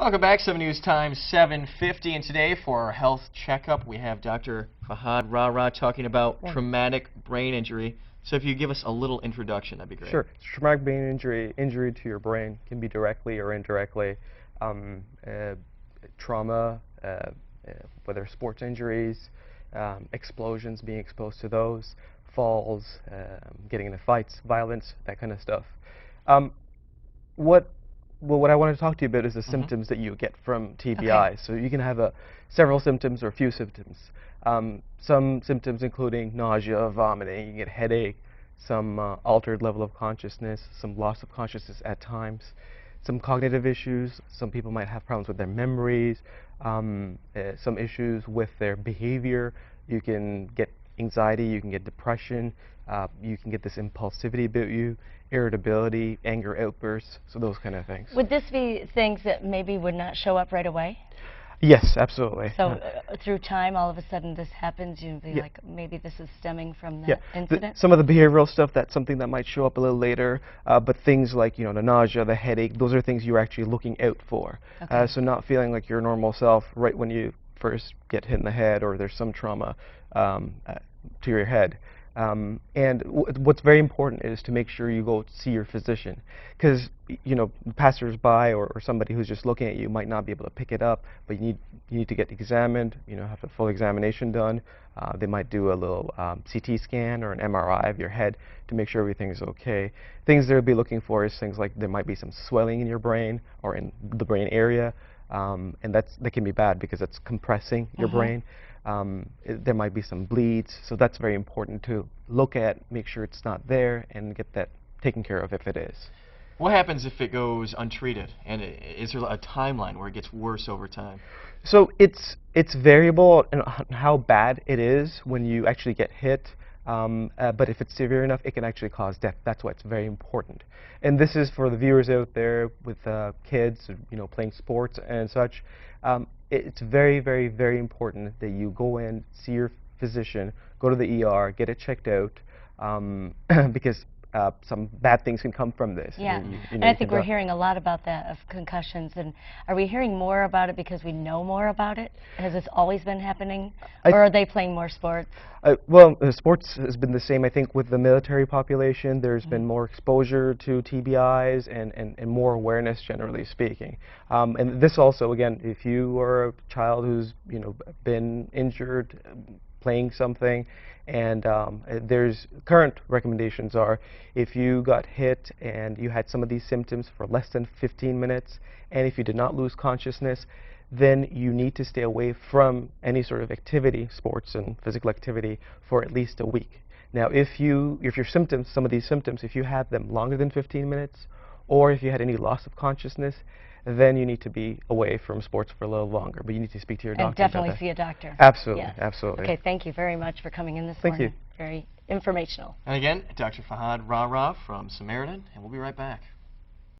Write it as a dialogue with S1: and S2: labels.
S1: Welcome back, 7 News Time, 7:50, and today for our health checkup we have Dr. Fahd Rawra talking about traumatic brain injury. So if you give us a little introduction, that'd be great.
S2: Sure. Traumatic brain injury to your brain can be directly or indirectly trauma, whether sports injuries, explosions, being exposed to those, falls, getting into fights, violence, that kind of stuff. What I want to talk to you about is the symptoms that you get from TBI.
S3: Okay.
S2: So you can have several symptoms or a few symptoms. Some symptoms including nausea, vomiting, you can get headache, some altered level of consciousness, some loss of consciousness at times, some cognitive issues. Some people might have problems with their memories, some issues with their behavior. You can get anxiety, you can get depression, you can get this impulsivity about you, irritability, anger outbursts, so those kind of things.
S3: Would this be things that maybe would not show up right away?
S2: Yes, absolutely.
S3: So through time, all of a sudden this happens, you'd be like, maybe this is stemming from that incident?
S2: Some of the behavioral stuff, that's something that might show up a little later, but things like, the nausea, the headache, those are things you're actually looking out for.
S3: Okay.
S2: So not feeling like your normal self right when you first get hit in the head or there's some trauma to your head. And what's very important is to make sure you go see your physician, because passers-by or somebody who's just looking at you might not be able to pick it up, but you need to get examined, have a full examination done. They might do a little CT scan or an MRI of your head to make sure everything is okay. Things they'll be looking for is things like there might be some swelling in your brain or in the brain area, and that can be bad because it's compressing your brain. There might be some bleeds, so that's very important to look at, make sure it's not there, and get that taken care of if it is.
S1: What happens if it goes untreated, and is there a timeline where it gets worse over time?
S2: So it's variable in how bad it is when you actually get hit, but if it's severe enough, it can actually cause death. That's why it's very important. And this is for the viewers out there with kids, playing sports and such. It's very, very, very important that you go in, see your physician, go to the ER, get it checked out, because some bad things can come from this.
S3: Yeah, and I think we're hearing a lot about that, of concussions. And are we hearing more about it because we know more about it? Has this always been happening, or are they playing more sports?
S2: Well, sports has been the same. I think with the military population, there's been more exposure to TBIs and more awareness, generally speaking. And this also, again, if you are a child who's been injured playing something, and there's current recommendations are if you got hit and you had some of these symptoms for less than 15 minutes, and if you did not lose consciousness, then you need to stay away from any sort of activity, sports and physical activity, for at least a week. Now, if your symptoms, some of these symptoms, if you had them longer than 15 minutes, or if you had any loss of consciousness, then you need to be away from sports for a little longer. But you need to speak to your doctor.
S3: And definitely see a doctor.
S2: Absolutely,
S3: yes.
S2: Absolutely.
S3: Okay, thank you very much for coming in this
S2: morning.
S3: Thank you. Very informational.
S1: And again, Dr. Fahd Rawra from Samaritan, and we'll be right back.